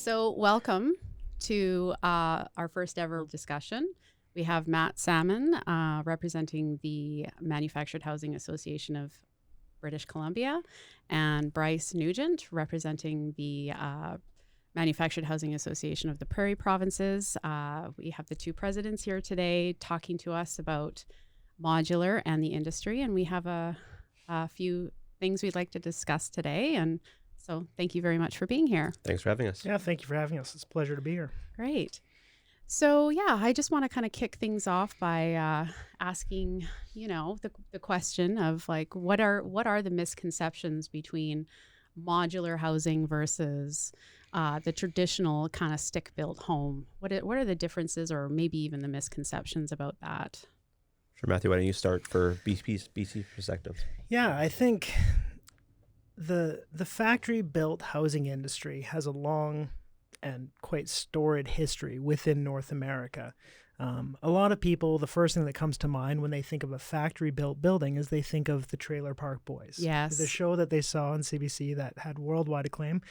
So welcome to our first ever discussion. We have Matt Salmon representing the Manufactured Housing Association of British Columbia and Bryce Nugent representing the Manufactured Housing Association of the Prairie provinces. We have the two presidents here today talking to us about modular and the industry, and we have a few things we'd like to discuss today. And so thank you very much for being here. Thanks for having us. Yeah, thank you for having us. It's a pleasure to be here. Great. So yeah, I just want to kind of kick things off by asking, the question of like, what are the misconceptions between modular housing versus the traditional kind of stick-built home? What are the differences, or maybe even the misconceptions about that? Sure, Matthew, why don't you start for BC perspective? Yeah, I think the factory-built housing industry has a long and quite storied history within North America. A lot of people, the first thing that comes to mind when they think of a factory-built building is they think of the Trailer Park Boys. Yes. The show that they saw on CBC that had worldwide acclaim.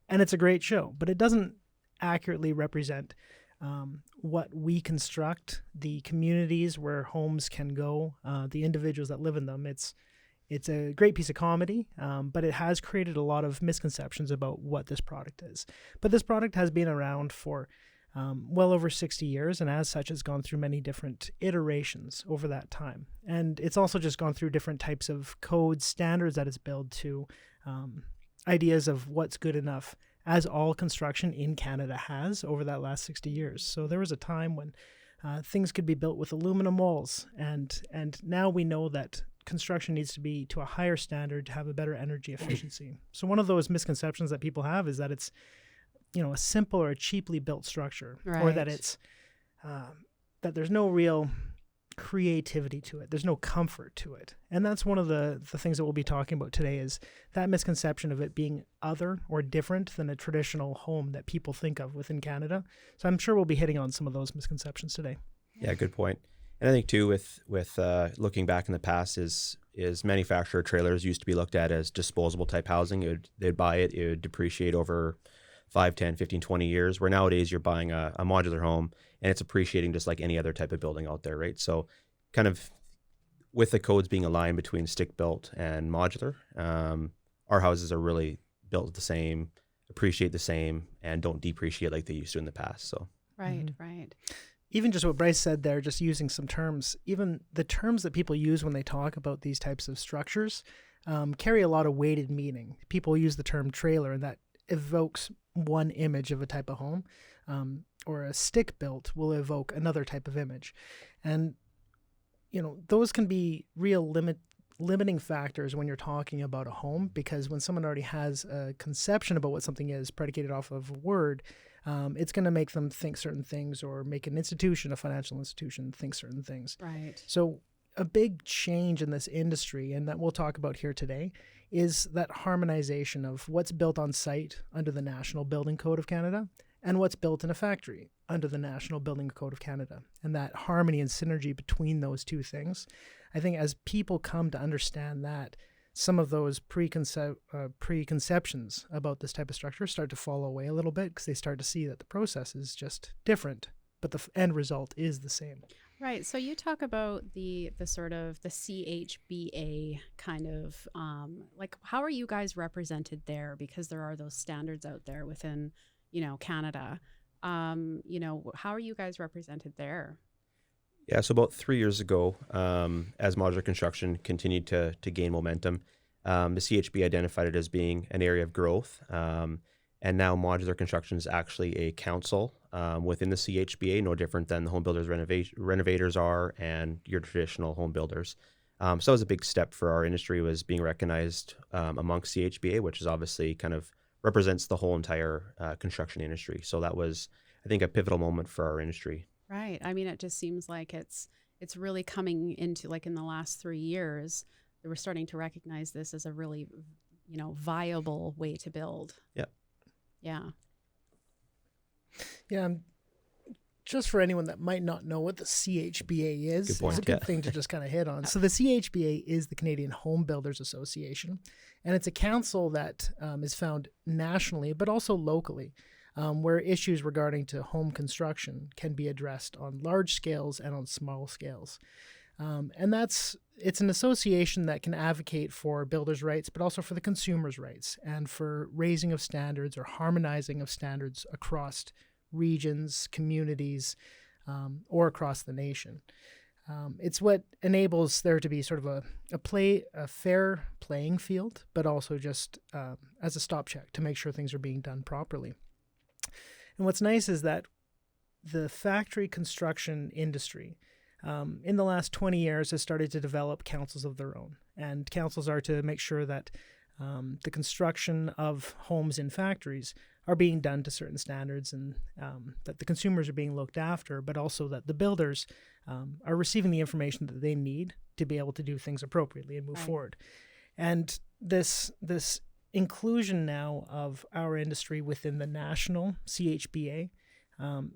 And it's a great show, but it doesn't accurately represent what we construct, the communities where homes can go, the individuals that live in them. It's a great piece of comedy, but it has created a lot of misconceptions about what this product is. But this product has been around for well over 60 years, and as such has gone through many different iterations over that time. And it's also just gone through different types of code standards that it's built to, ideas of what's good enough, as all construction in Canada has over that last 60 years. So there was a time when things could be built with aluminum walls, and now we know that construction needs to be to a higher standard to have a better energy efficiency. So one of those misconceptions that people have is that it's, a simple or a cheaply built structure, Right. or that it's that there's no real creativity to it. There's no comfort to it. And that's one of the things that we'll be talking about today, is that misconception of it being other or different than a traditional home that people think of within Canada. So I'm sure we'll be hitting on some of those misconceptions today. Yeah, good point. And I think too, with looking back in the past, is manufactured trailers used to be looked at as disposable type housing. They'd buy it, it would depreciate over 5, 10, 15, 20 years, where nowadays you're buying a modular home and it's appreciating just like any other type of building out there, right? So kind of with the codes being aligned between stick built and modular, our houses are really built the same, appreciate the same, and don't depreciate like they used to in the past. So Right, right. Even just what Bryce said there, just using some terms, even the terms that people use when they talk about these types of structures carry a lot of weighted meaning. People use the term trailer, and that evokes one image of a type of home, or a stick built will evoke another type of image. And, those can be real limiting factors when you're talking about a home, because when someone already has a conception about what something is predicated off of a word, it's going to make them think certain things, or make an institution, a financial institution, think certain things. Right. So a big change in this industry, and that we'll talk about here today, is that harmonization of what's built on site under the National Building Code of Canada and what's built in a factory under the National Building Code of Canada. And that harmony and synergy between those two things, I think as people come to understand that, some of those preconceptions about this type of structure start to fall away a little bit, because they start to see that the process is just different, but the end result is the same. Right. So you talk about the sort of the CHBA kind of like, how are you guys represented there? Because there are those standards out there within, Canada. How are you guys represented there? yeah, so about 3 years ago, as modular construction continued to gain momentum, the CHB identified it as being an area of growth. And now modular construction is actually a council within the CHBA, no different than the home builders renovators are and your traditional home builders. So that was a big step for our industry, was being recognized amongst CHBA, which is obviously kind of represents the whole entire construction industry. So that was, I think, a pivotal moment for our industry. Right. I mean, it just seems like it's really coming into, like, in the last 3 years, that we're starting to recognize this as a really, viable way to build. Yep. Yeah. Yeah. Just for anyone that might not know what the CHBA is, Good point, it's a good thing to just kind of hit on. So the CHBA is the Canadian Home Builders Association, and it's a council that is found nationally, but also locally. where issues regarding to home construction can be addressed on large scales and on small scales. And it's an association that can advocate for builders' rights, but also for the consumers' rights and for raising of standards or harmonizing of standards across regions, communities, or across the nation. It's what enables there to be sort of a fair playing field, but also just as a stop check to make sure things are being done properly. And what's nice is that the factory construction industry in the last 20 years has started to develop councils of their own. And councils are to make sure that the construction of homes in factories are being done to certain standards, and that the consumers are being looked after, but also that the builders are receiving the information that they need to be able to do things appropriately and move forward. And this inclusion now of our industry within the national CHBA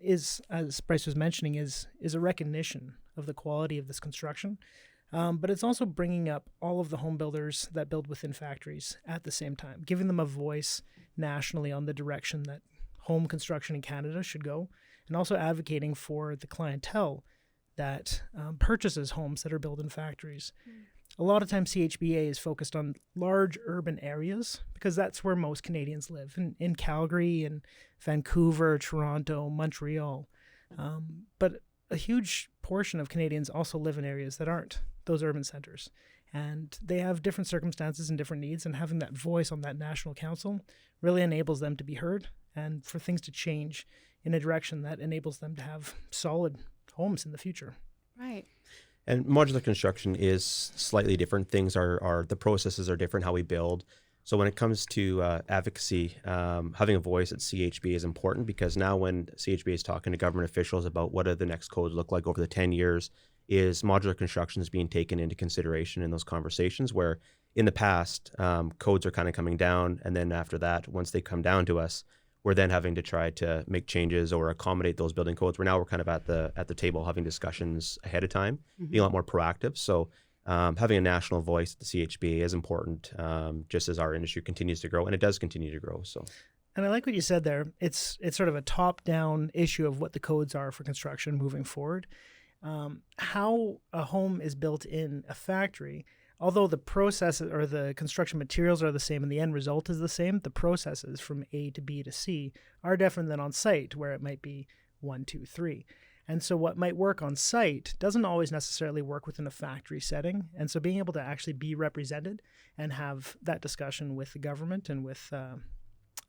is, as Bryce was mentioning, is a recognition of the quality of this construction. But it's also bringing up all of the home builders that build within factories at the same time, giving them a voice nationally on the direction that home construction in Canada should go, and also advocating for the clientele that purchases homes that are built in factories. A lot of times CHBA is focused on large urban areas because that's where most Canadians live, in Calgary and Vancouver, Toronto, Montreal. But a huge portion of Canadians also live in areas that aren't those urban centers. And they have different circumstances and different needs, and having that voice on that national council really enables them to be heard and for things to change in a direction that enables them to have solid homes in the future. Right. And modular construction is slightly different. Things are the processes are different, how we build. So when it comes to advocacy, having a voice at CHB is important, because now when CHB is talking to government officials about what do the next codes look like over the 10 years, is modular construction is being taken into consideration in those conversations, where in the past, codes are kind of coming down. And then after that, once they come down to us, we're then having to try to make changes or accommodate those building codes. We're kind of at the table having discussions ahead of time, being a lot more proactive. So having a national voice at the CHBA is important, just as our industry continues to grow, and it does continue to grow. So, and I like what you said there. It's sort of a top-down issue of what the codes are for construction moving forward. How a home is built in a factory, although the process or the construction materials are the same and the end result is the same, the processes from A to B to C are different than on site, where it might be 1, 2, 3. And so what might work on site doesn't always necessarily work within a factory setting. And so being able to actually be represented and have that discussion with the government and with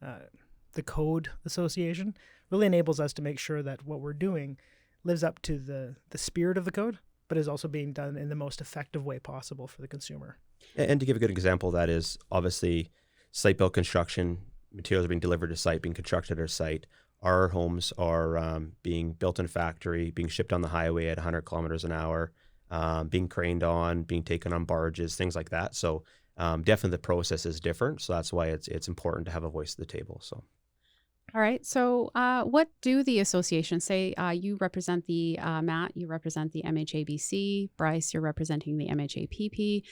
the Code Association really enables us to make sure that what we're doing lives up to the spirit of the code, but is also being done in the most effective way possible for the consumer. And to give a good example, that is obviously site-built construction, materials are being delivered to site, being constructed at site. Our homes are being built in a factory, being shipped on the highway at 100 kilometers an hour, being craned on, being taken on barges, things like that. So definitely the process is different. So that's why it's important to have a voice at the table. So. All right. So what do the associations say? You represent the Matt, you represent the MHABC. Bryce, you're representing the MHAPP.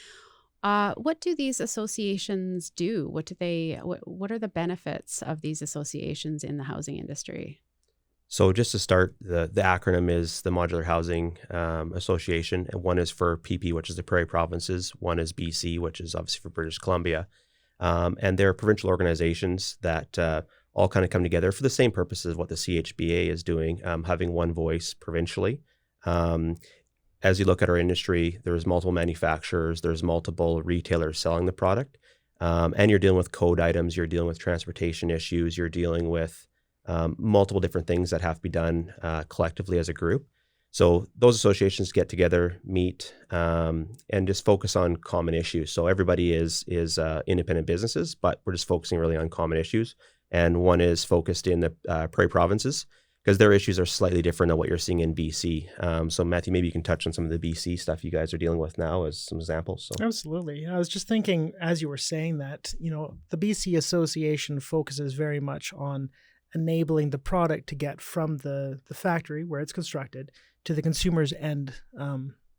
What do these associations do? What are the benefits of these associations in the housing industry? So just to start, the acronym is the Modular Housing Association. And one is for PP, which is the Prairie provinces. One is BC, which is obviously for British Columbia. And they're provincial organizations that all kind of come together for the same purposes of what the CHBA is doing, having one voice provincially. As you look at our industry, there's multiple manufacturers, there's multiple retailers selling the product, and you're dealing with code items, you're dealing with transportation issues, you're dealing with multiple different things that have to be done collectively as a group. So those associations get together, meet, and just focus on common issues. So everybody is independent businesses, but we're just focusing really on common issues. And one is focused in the Prairie provinces, because their issues are slightly different than what you're seeing in BC. So Matthew, maybe you can touch on some of the BC stuff you guys are dealing with now as some examples. So. Absolutely. I was just thinking as you were saying that, the BC Association focuses very much on enabling the product to get from the factory where it's constructed to the consumer's end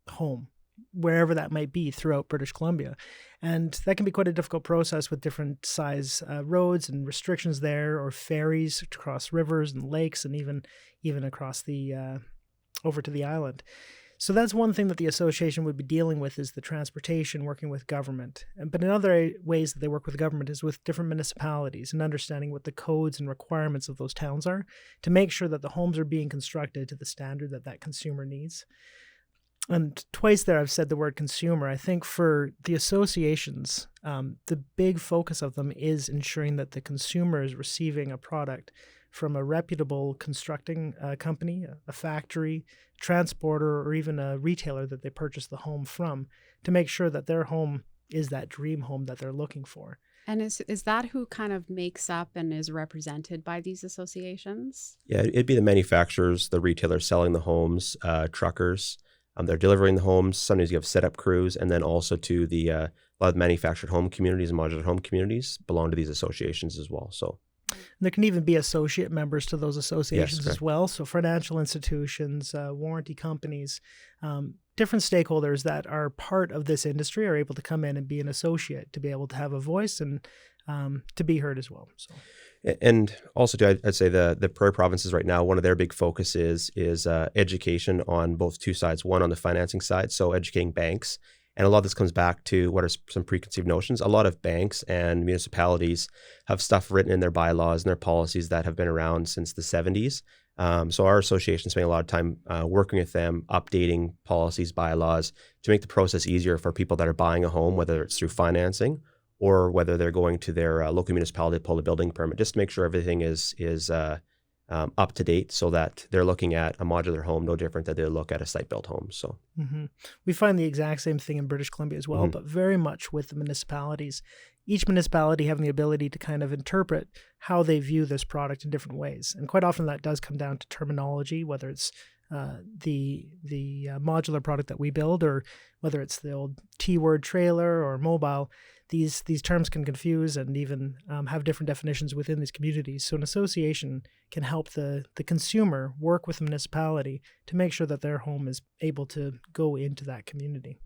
home. wherever that might be throughout British Columbia. And that can be quite a difficult process with different size roads and restrictions there, or ferries to cross rivers and lakes, and even across the over to the island. So that's one thing that the association would be dealing with, is the transportation, working with government. But in other ways that they work with government is with different municipalities and understanding what the codes and requirements of those towns are, to make sure that the homes are being constructed to the standard that that consumer needs. And twice there I've said the word consumer. I think for the associations, the big focus of them is ensuring that the consumer is receiving a product from a reputable constructing company, a factory, transporter, or even a retailer that they purchase the home from, to make sure that their home is that dream home that they're looking for. And is that who kind of makes up and is represented by these associations? Yeah, it'd be the manufacturers, the retailers selling the homes, truckers. They're delivering the homes. Sometimes you have setup crews, and then also to the a lot of manufactured home communities and modular home communities belong to these associations as well. So there can even be associate members to those associations Yes, as well. So financial institutions, warranty companies, different stakeholders that are part of this industry are able to come in and be an associate, to be able to have a voice and to be heard as well. So. And also, too, I'd say the Prairie provinces right now, one of their big focuses is education on both two sides. One on the financing side, so educating banks. And a lot of this comes back to what are some preconceived notions. A lot of banks and municipalities have stuff written in their bylaws and their policies that have been around since the 70s. So our association spent a lot of time working with them, updating policies, bylaws, to make the process easier for people that are buying a home, whether it's through financing or whether they're going to their local municipality to pull a building permit, just to make sure everything is up to date, so that they're looking at a modular home no different than they look at a site-built home. So we find the exact same thing in British Columbia as well, but very much with the municipalities. Each municipality having the ability to kind of interpret how they view this product in different ways. And quite often that does come down to terminology, whether it's the modular product that we build, or whether it's the old T-word trailer or mobile. These terms can confuse and even have different definitions within these communities. So an association can help the consumer work with the municipality to make sure that their home is able to go into that community.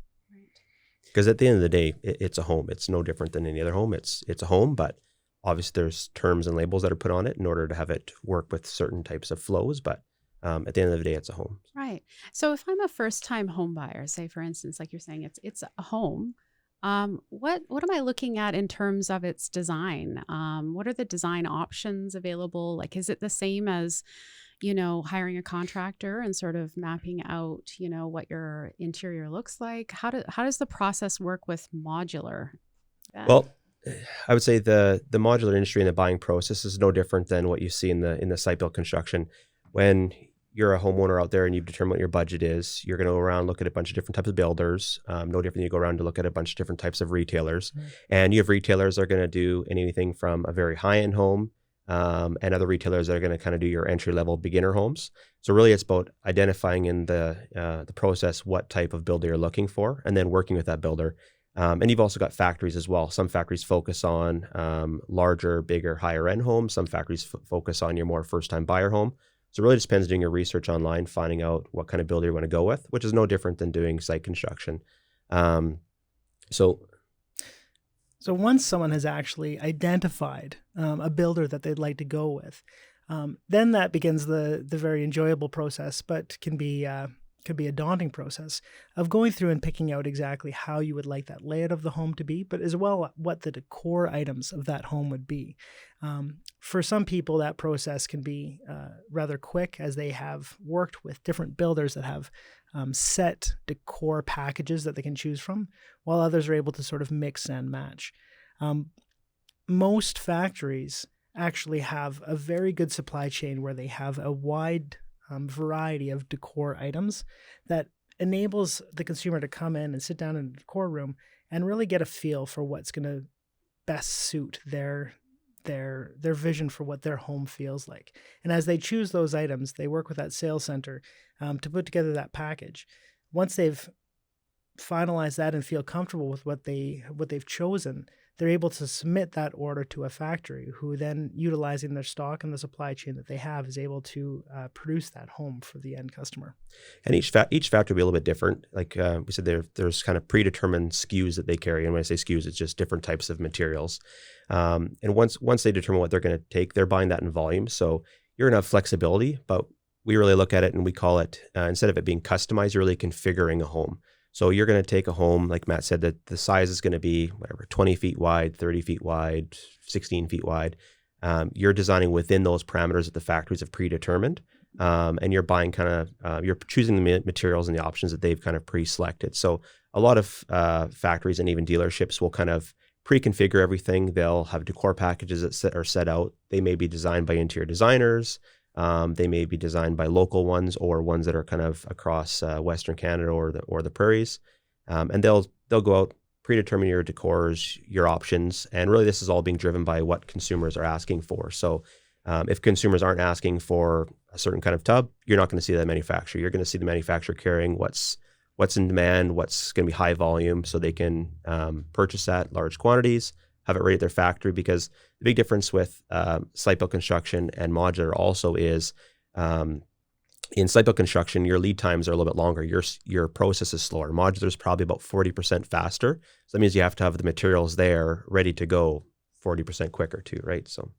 because at the end of the day, it's a home. It's no different than any other home. It's a home, but obviously there's terms and labels that are put on it in order to have it work with certain types of flows. But at the end of the day, it's a home. Right. So if I'm a first-time home buyer, say for instance, like you're saying, it's a home. What am I looking at in terms of its design? What are the design options available? Like, is it the same as, hiring a contractor and sort of mapping out, what your interior looks like? How does the process work with modular? Well, I would say the modular industry and the buying process is no different than what you see in the site built construction. When you're a homeowner out there and you've determined what your budget is, you're going to go around, look at a bunch of different types of builders, no different than you go around to look at a bunch of different types of retailers. Mm-hmm. And you have retailers that are going to do anything from a very high-end home and other retailers that are going to kind of do your entry-level beginner homes. So really it's about identifying in the process what type of builder you're looking for and then working with that builder. And you've also got factories as well. Some factories focus on larger, bigger, higher-end homes. Some factories focus on your more first-time buyer home. So it really just depends doing your research online, finding out what kind of builder you want to go with, which is no different than doing site construction. So once someone has actually identified a builder that they'd like to go with, then that begins the very enjoyable process, but can be a daunting process of going through and picking out exactly how you would like that layout of the home to be, but as well what the decor items of that home would be. For some people, that process can be rather quick, as they have worked with different builders that have set decor packages that they can choose from, while others are able to sort of mix and match. Most factories actually have a very good supply chain where they have a wide variety of decor items that enables the consumer to come in and sit down in the decor room and really get a feel for what's going to best suit their vision for what their home feels like. And as they choose those items, they work with that sales center to put together that package. Once they've finalize that and feel comfortable with what they've chosen, they're able to submit that order to a factory, who then, utilizing their stock and the supply chain that they have, is able to produce that home for the end customer. And each factory will be a little bit different. Like we said, there's kind of predetermined SKUs that they carry. And when I say SKUs, it's just different types of materials. And once they determine what they're going to take, they're buying that in volume. So you're going to have flexibility, but we really look at it and we call it, instead of it being customized, you're really configuring a home. So you're going to take a home, like Matt said, that the size is going to be whatever, 20 feet wide, 30 feet wide, 16 feet wide. You're designing within those parameters that the factories have predetermined. And you're buying you're choosing the materials and the options that they've kind of pre-selected. So a lot of factories and even dealerships will kind of pre-configure everything. They'll have decor packages that are set out. They may be designed by interior designers. They may be designed by local ones or ones that are kind of across Western Canada or the prairies. And they'll go out, predetermine your decors, your options. And really this is all being driven by what consumers are asking for. So if consumers aren't asking for a certain kind of tub, you're not going to see that manufacturer. You're going to see the manufacturer carrying what's in demand, what's going to be high volume, so they can purchase that large quantities, have it ready at their factory. Because the big difference with site-built construction and modular also is in site-built construction, your lead times are a little bit longer. Your process is slower. Modular is probably about 40% faster. So that means you have to have the materials there ready to go 40% quicker too, right? So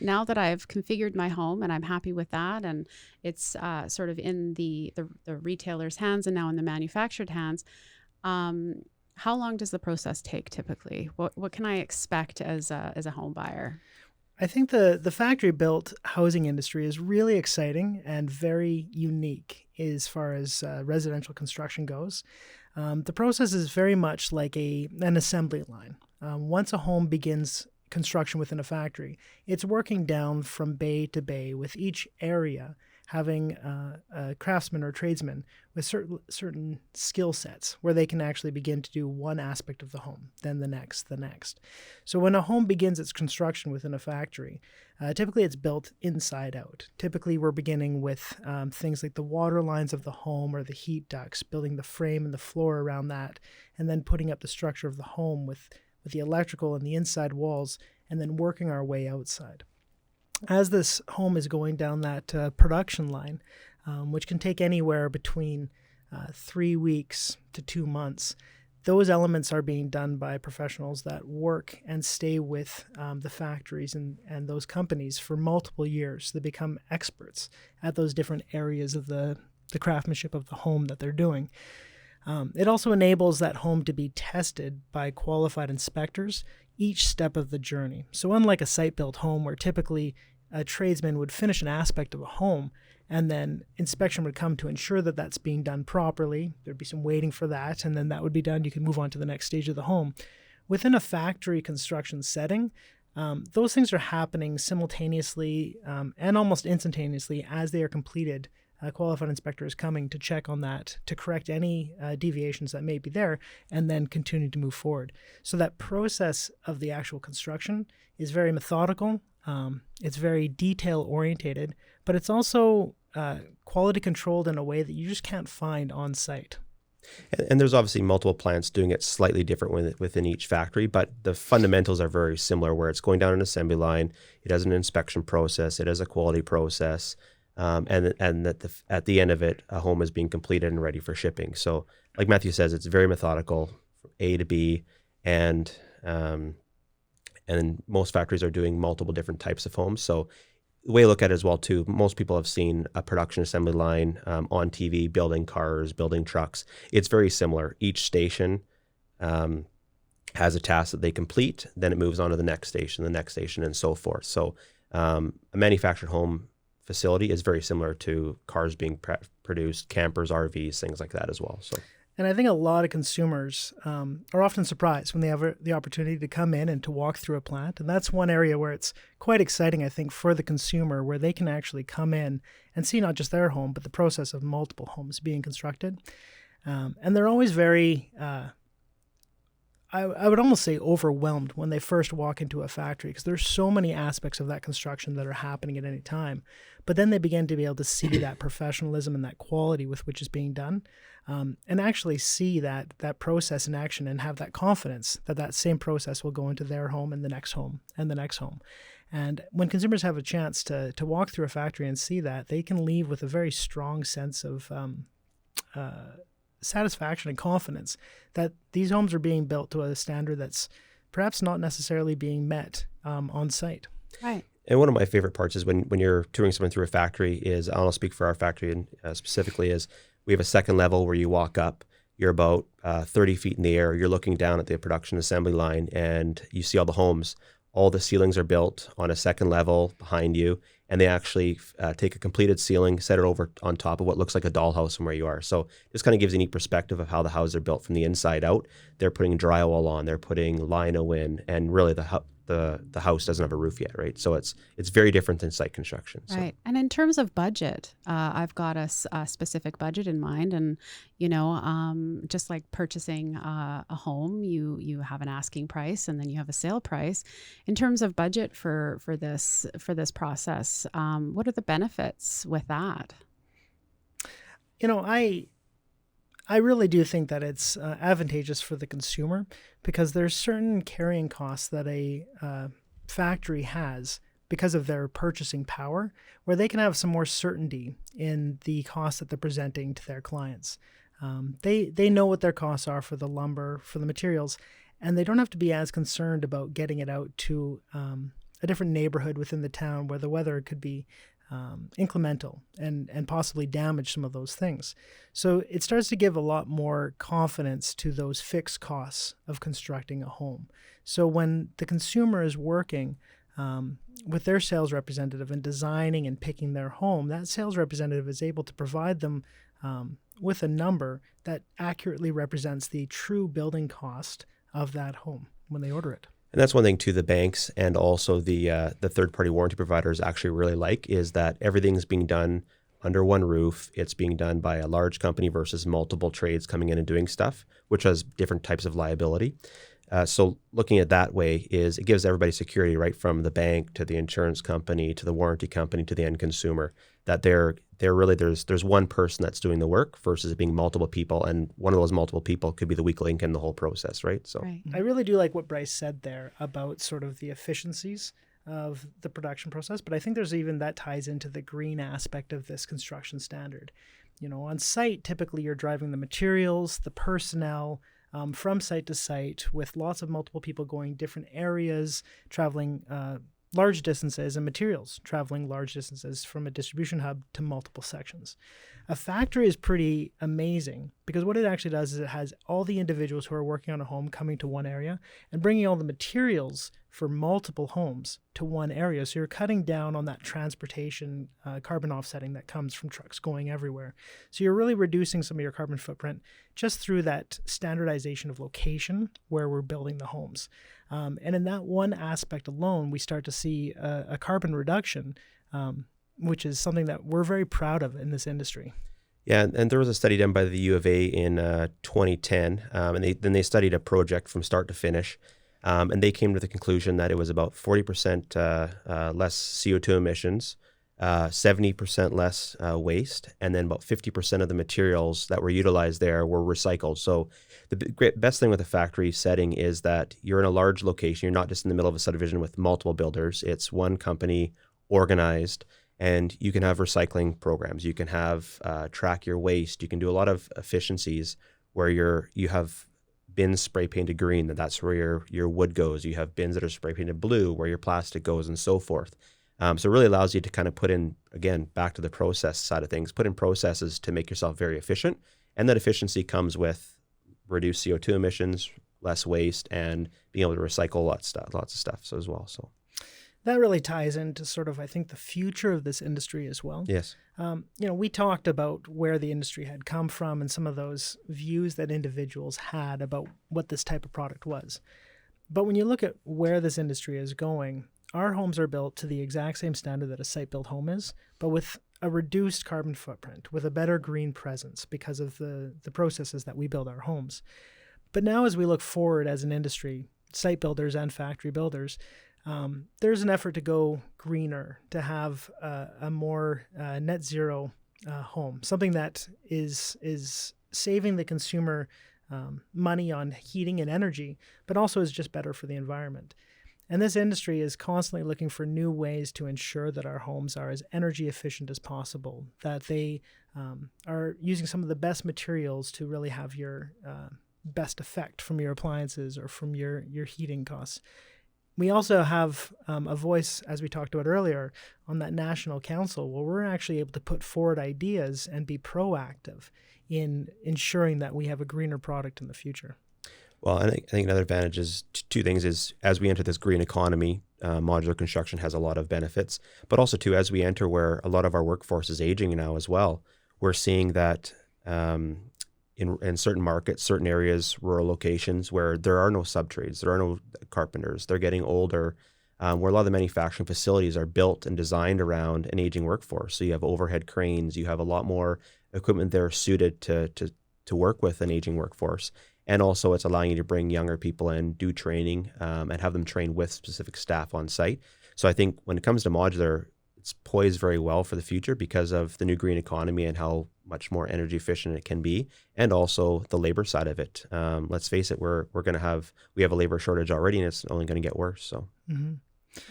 now that I've configured my home and I'm happy with that, and it's sort of in the retailer's hands and now in the manufactured hands, how long does the process take typically? What can I expect as a home buyer? I think the factory-built housing industry is really exciting and very unique as far as residential construction goes. The process is very much like an assembly line. Once a home begins construction within a factory, it's working down from bay to bay, with each area having a craftsman or tradesman with certain skill sets where they can actually begin to do one aspect of the home, then the next. So when a home begins its construction within a factory, typically it's built inside out. Typically we're beginning with things like the water lines of the home or the heat ducts, building the frame and the floor around that, and then putting up the structure of the home with the electrical and the inside walls, and then working our way outside. As this home is going down that production line, which can take anywhere between 3 weeks to 2 months, those elements are being done by professionals that work and stay with the factories and those companies for multiple years. They become experts at those different areas of the craftsmanship of the home that they're doing. It also enables that home to be tested by qualified inspectors each step of the journey. So unlike a site-built home where typically a tradesman would finish an aspect of a home and then inspection would come to ensure that that's being done properly, there'd be some waiting for that, and then that would be done. You can move on to the next stage of the home. Within a factory construction setting, those things are happening simultaneously and almost instantaneously as they are completed. A qualified inspector is coming to check on that, to correct any deviations that may be there, and then continue to move forward. So that process of the actual construction is very methodical. It's very detail-orientated, but it's also quality controlled in a way that you just can't find on site. And there's obviously multiple plants doing it slightly different within each factory, but the fundamentals are very similar, where it's going down an assembly line, it has an inspection process, it has a quality process, and that at the end of it, a home is being completed and ready for shipping. So like Matthew says, it's very methodical, from A to B, and most factories are doing multiple different types of homes. So the way I look at it as well too, most people have seen a production assembly line on TV, building cars, building trucks. It's very similar. Each station has a task that they complete, then it moves on to the next station, and so forth. So a manufactured home facility is very similar to cars being produced, campers, RVs, things like that as well. So. And I think a lot of consumers are often surprised when they have the opportunity to come in and to walk through a plant. And that's one area where it's quite exciting, I think, for the consumer, where they can actually come in and see not just their home, but the process of multiple homes being constructed. And they're always very I would almost say overwhelmed when they first walk into a factory, because there's so many aspects of that construction that are happening at any time. But then they begin to be able to see that professionalism and that quality with which is being done, and actually see that process in action and have that confidence that that same process will go into their home and the next home and the next home. And when consumers have a chance to walk through a factory and see that, they can leave with a very strong sense of satisfaction and confidence that these homes are being built to a standard that's perhaps not necessarily being met on site. Right. And one of my favorite parts is when you're touring someone through a factory is, I'll speak for our factory and specifically, is we have a second level where you walk up, you're about 30 feet in the air, you're looking down at the production assembly line and you see all the homes. All the ceilings are built on a second level behind you, and they actually take a completed ceiling, set it over on top of what looks like a dollhouse from where you are. So this kind of gives a neat perspective of how the houses are built from the inside out. They're putting drywall on, they're putting lino in, and really the house doesn't have a roof yet, right? So it's very different than site construction. So. Right. And in terms of budget, I've got a specific budget in mind. And, just like purchasing a home, you have an asking price and then you have a sale price. In terms of budget for this process, what are the benefits with that? I really do think that it's advantageous for the consumer, because there's certain carrying costs that a factory has because of their purchasing power, where they can have some more certainty in the costs that they're presenting to their clients. They know what their costs are for the lumber, for the materials, and they don't have to be as concerned about getting it out to a different neighborhood within the town where the weather could be incremental and possibly damage some of those things. So it starts to give a lot more confidence to those fixed costs of constructing a home. So when the consumer is working with their sales representative and designing and picking their home, that sales representative is able to provide them with a number that accurately represents the true building cost of that home when they order it. And that's one thing too, the banks and also the third-party warranty providers actually really like, is that everything's being done under one roof. It's being done by a large company versus multiple trades coming in and doing stuff, which has different types of liability. So looking at that way is it gives everybody security, right, from the bank to the insurance company to the warranty company to the end consumer, that they're really there's one person that's doing the work versus it being multiple people, and one of those multiple people could be the weak link in the whole process, right? So Right. I really do like what Bryce said there about sort of the efficiencies of the production process, but I think there's even that ties into the green aspect of this construction standard. On site, typically you're driving the materials, the personnel, from site to site, with lots of multiple people going different areas, traveling large distances, and materials traveling large distances from a distribution hub to multiple sections. A factory is pretty amazing because what it actually does is it has all the individuals who are working on a home coming to one area and bringing all the materials for multiple homes to one area. So you're cutting down on that transportation carbon offsetting that comes from trucks going everywhere. So you're really reducing some of your carbon footprint just through that standardization of location where we're building the homes. And in that one aspect alone, we start to see a carbon reduction, which is something that we're very proud of in this industry. Yeah, and there was a study done by the U of A in 2010, and they studied a project from start to finish, and they came to the conclusion that it was about 40% less CO2 emissions, 70% less waste, and then about 50% of the materials that were utilized there were recycled. So the best thing with a factory setting is that you're in a large location. You're not just in the middle of a subdivision with multiple builders. It's one company organized, and you can have recycling programs. You can have track your waste. You can do a lot of efficiencies where you have bins spray painted green, and that's where your wood goes. You have bins that are spray painted blue where your plastic goes, and so forth. So it really allows you to kind of put in, again, back to the process side of things, put in processes to make yourself very efficient. And that efficiency comes with reduced CO2 emissions, less waste, and being able to recycle lots of stuff so as well. So that really ties into sort of, I think, the future of this industry as well. Yes. We talked about where the industry had come from and some of those views that individuals had about what this type of product was. But when you look at where this industry is going, our homes are built to the exact same standard that a site-built home is, but with a reduced carbon footprint, with a better green presence because of the processes that we build our homes. But now as we look forward as an industry, site builders and factory builders, there's an effort to go greener, to have a more net zero home, something that is saving the consumer money on heating and energy, but also is just better for the environment. And this industry is constantly looking for new ways to ensure that our homes are as energy efficient as possible, that they are using some of the best materials to really have your best effect from your appliances or from your heating costs. We also have a voice, as we talked about earlier, on that national council where we're actually able to put forward ideas and be proactive in ensuring that we have a greener product in the future. Well, I think another advantage is two things is as we enter this green economy, modular construction has a lot of benefits, but also too, as we enter where a lot of our workforce is aging now as well, we're seeing that in certain markets, certain areas, rural locations where there are no subtrades, there are no carpenters, they're getting older, where a lot of the manufacturing facilities are built and designed around an aging workforce. So you have overhead cranes, you have a lot more equipment there suited to work with an aging workforce. And also it's allowing you to bring younger people in, do training, and have them train with specific staff on site. So I think when it comes to modular, it's poised very well for the future because of the new green economy and how much more energy efficient it can be, and also the labor side of it. Let's face it, we have a labor shortage already, and it's only going to get worse. So,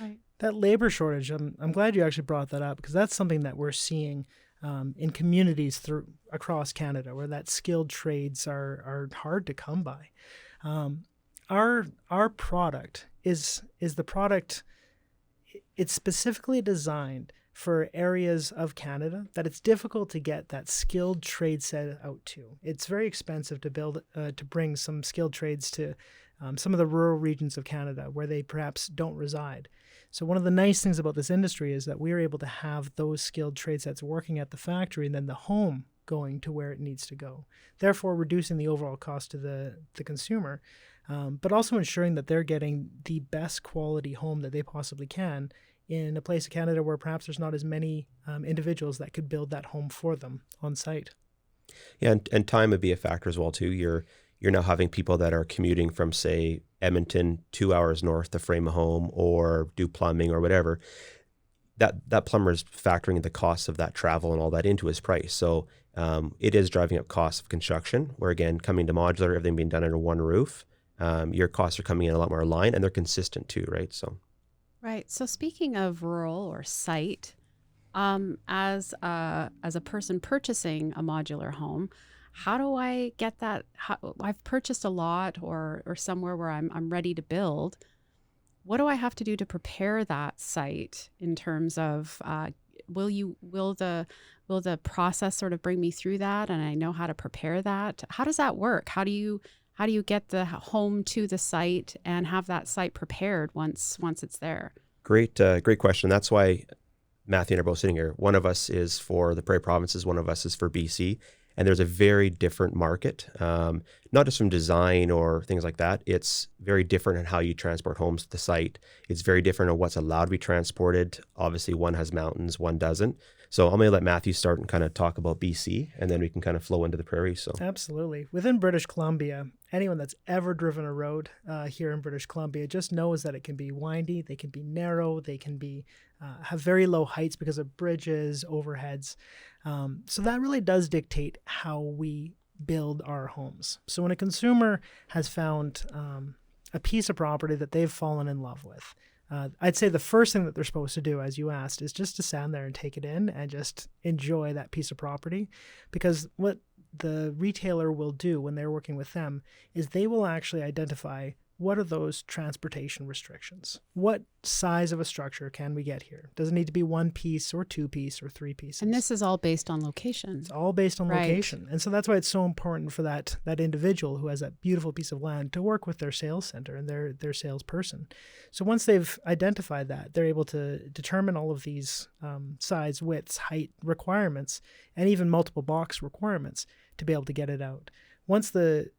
Right. That labor shortage, I'm glad you actually brought that up, because that's something that we're seeing in communities across Canada, where that skilled trades are hard to come by. Our product is the product. It's specifically designed for areas of Canada that it's difficult to get that skilled trade set out to. It's very expensive to bring some skilled trades to some of the rural regions of Canada where they perhaps don't reside. So one of the nice things about this industry is that we're able to have those skilled trade sets working at the factory and then the home going to where it needs to go, therefore reducing the overall cost to the consumer, but also ensuring that they're getting the best quality home that they possibly can in a place of Canada where perhaps there's not as many individuals that could build that home for them on site. Yeah, and time would be a factor as well too. You're now having people that are commuting from, say, Edmonton 2 hours north to frame a home or do plumbing or whatever. That plumber is factoring the costs of that travel and all that into his price. So it is driving up costs of construction, where again, coming to modular, everything being done under one roof, your costs are coming in a lot more aligned, and they're consistent too, right? Right. So speaking of rural or site, as a person purchasing a modular home, how do I get that? I've purchased a lot or somewhere where I'm ready to build. What do I have to do to prepare that site in terms of will the process sort of bring me through that, and I know how to prepare that? How does that work? How do you get the home to the site and have that site prepared once it's there? Great question. That's why Matthew and I are both sitting here. One of us is for the Prairie provinces, one of us is for BC. And there's a very different market, not just from design or things like that. It's very different in how you transport homes to the site. It's very different on what's allowed to be transported. Obviously, one has mountains, one doesn't. So I'm going to let Matthew start and kind of talk about BC, and then we can kind of flow into the Prairie. So absolutely. Within British Columbia, anyone that's ever driven a road here in British Columbia just knows that it can be windy, they can be narrow, they can be have very low heights because of bridges, overheads. So that really does dictate how we build our homes. So when a consumer has found a piece of property that they've fallen in love with, I'd say the first thing that they're supposed to do, as you asked, is just to stand there and take it in and just enjoy that piece of property. Because what the retailer will do when they're working with them is they will actually identify what are those transportation restrictions? What size of a structure can we get here? Does it need to be one piece or two piece or three pieces? And this is all based on location. It's all based on location. And so that's why it's so important for that individual who has that beautiful piece of land to work with their sales center and their salesperson. So once they've identified that, they're able to determine all of these size, widths, height requirements, and even multiple box requirements to be able to get it out. Once the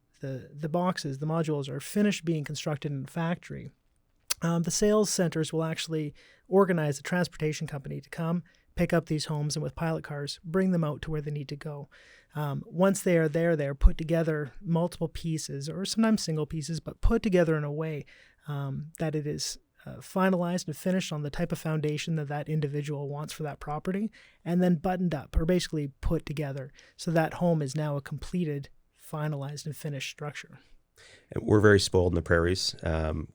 boxes, the modules are finished being constructed in the factory, the sales centers will actually organize a transportation company to come, pick up these homes and with pilot cars, bring them out to where they need to go. Once they are there, they're put together multiple pieces or sometimes single pieces, but put together in a way that it is finalized and finished on the type of foundation that that individual wants for that property, and then buttoned up or basically put together. So that home is now a completed, finalized, and finished structure. And we're very spoiled in the prairies.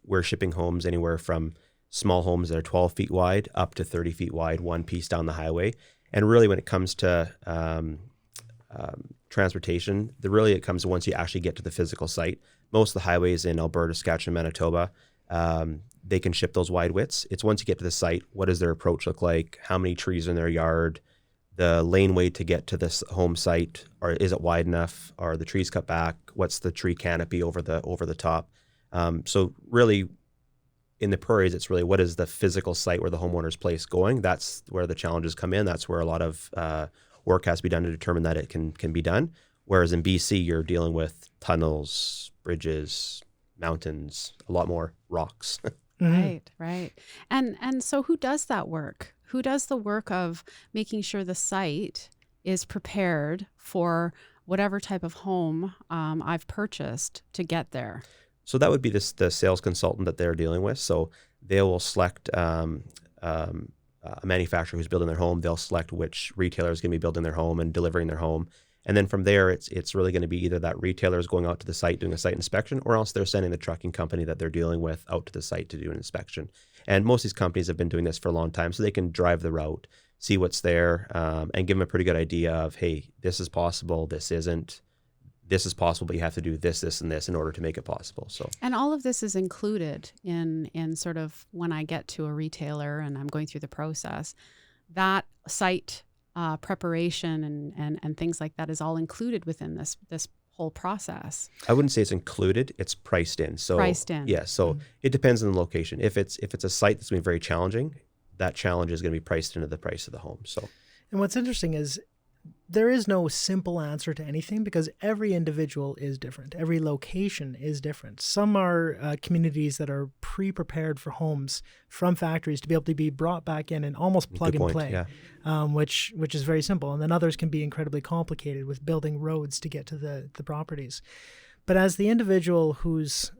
We're shipping homes anywhere from small homes that are 12 feet wide up to 30 feet wide, one piece down the highway. And really when it comes to transportation, it comes to once you actually get to the physical site. Most of the highways in Alberta, Saskatchewan, Manitoba, they can ship those wide widths. It's once you get to the site, what does their approach look like? How many trees in their yard? The laneway to get to this home site, or is it wide enough? Are the trees cut back? What's the tree canopy over the top? So really, in the prairies, it's really what is the physical site where the homeowner's place going? That's where the challenges come in. That's where a lot of work has to be done to determine that it can be done. Whereas in BC, you're dealing with tunnels, bridges, mountains, a lot more rocks. Right. And so who does that work? Who does the work of making sure the site is prepared for whatever type of home I've purchased to get there? So that would be the sales consultant that they're dealing with. So they will select a manufacturer who's building their home. They'll select which retailer is going to be building their home and delivering their home. And then from there, it's really going to be either that retailer is going out to the site doing a site inspection, or else they're sending the trucking company that they're dealing with out to the site to do an inspection. And most of these companies have been doing this for a long time, so they can drive the route, see what's there, and give them a pretty good idea of, hey, this is possible, this isn't. This is possible, but you have to do this, this, and this in order to make it possible. So, and all of this is included in sort of when I get to a retailer and I'm going through the process, that site preparation and things like that is all included within this whole process. I wouldn't say it's included; it's priced in. So priced in. Yeah. So it depends on the location. If it's a site that's going to be very challenging, that challenge is going to be priced into the price of the home. So, and what's interesting is there is no simple answer to anything because every individual is different. Every location is different. Some are communities that are pre-prepared for homes from factories to be able to be brought back in and almost plug and play, yeah. which is very simple. And then others can be incredibly complicated with building roads to get to the properties. But as the individual who's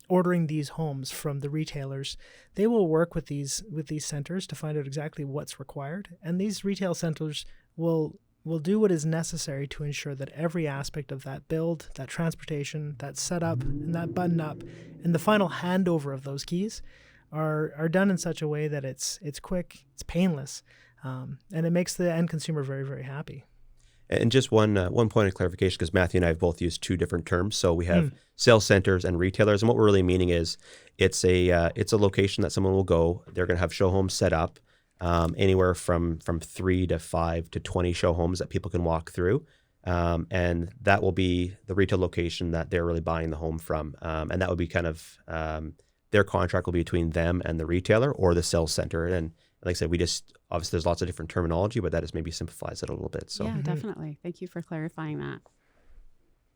ordering these homes from the retailers, they will work with these centers to find out exactly what's required. And these retail centers will do what is necessary to ensure that every aspect of that build, that transportation, that setup, and that button up, and the final handover of those keys are done in such a way that it's quick, it's painless, and it makes the end consumer very, very happy. And just one point of clarification, because Matthew and I have both used two different terms. So we have sales centers and retailers, and what we're really meaning is it's a location that someone will go. They're going to have show homes set up. Anywhere from 3 to 5 to 20 show homes that people can walk through. And that will be the retail location that they're really buying the home from. And that would be kind of their contract will be between them and the retailer or the sales center. And like I said, obviously there's lots of different terminology, but that just maybe simplifies it a little bit. So yeah, definitely. Thank you for clarifying that.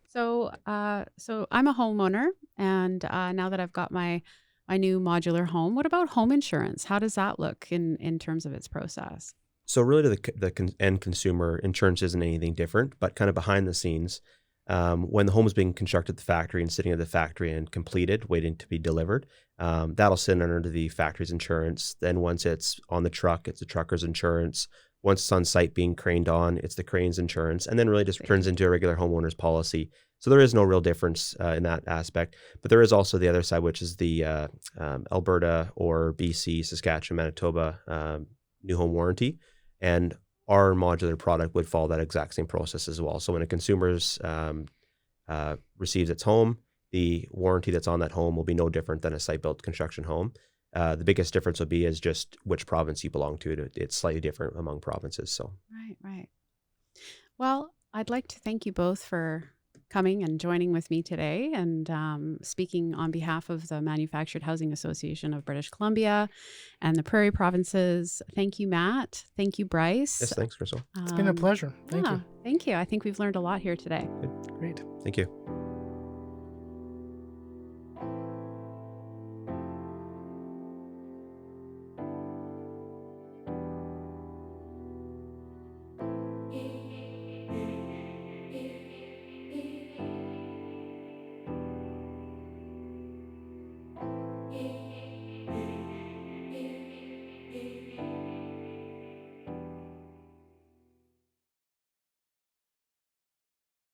So I'm a homeowner, and now that I've got my new modular home, what about home insurance? How does that look in terms of its process? So really to the end consumer, insurance isn't anything different, but kind of behind the scenes, when the home is being constructed at the factory and sitting at the factory and completed, waiting to be delivered, that'll sit under the factory's insurance. Then once it's on the truck, it's the trucker's insurance. Once it's on site being craned on, it's the crane's insurance, and then really just turns into a regular homeowner's policy. So there is no real difference in that aspect. But there is also the other side, which is the Alberta or BC, Saskatchewan, Manitoba new home warranty. And our modular product would follow that exact same process as well. So when a consumer receives its home, the warranty that's on that home will be no different than a site-built construction home. The biggest difference would be is just which province you belong to. It's slightly different among provinces. So Right. Well, I'd like to thank you both for coming and joining with me today and speaking on behalf of the Manufactured Housing Association of British Columbia and the Prairie provinces. Thank you, Matt. Thank you, Bryce. Yes, thanks, Crystal. It's been a pleasure. Thank you. Thank you. I think we've learned a lot here today. Good. Great. Thank you.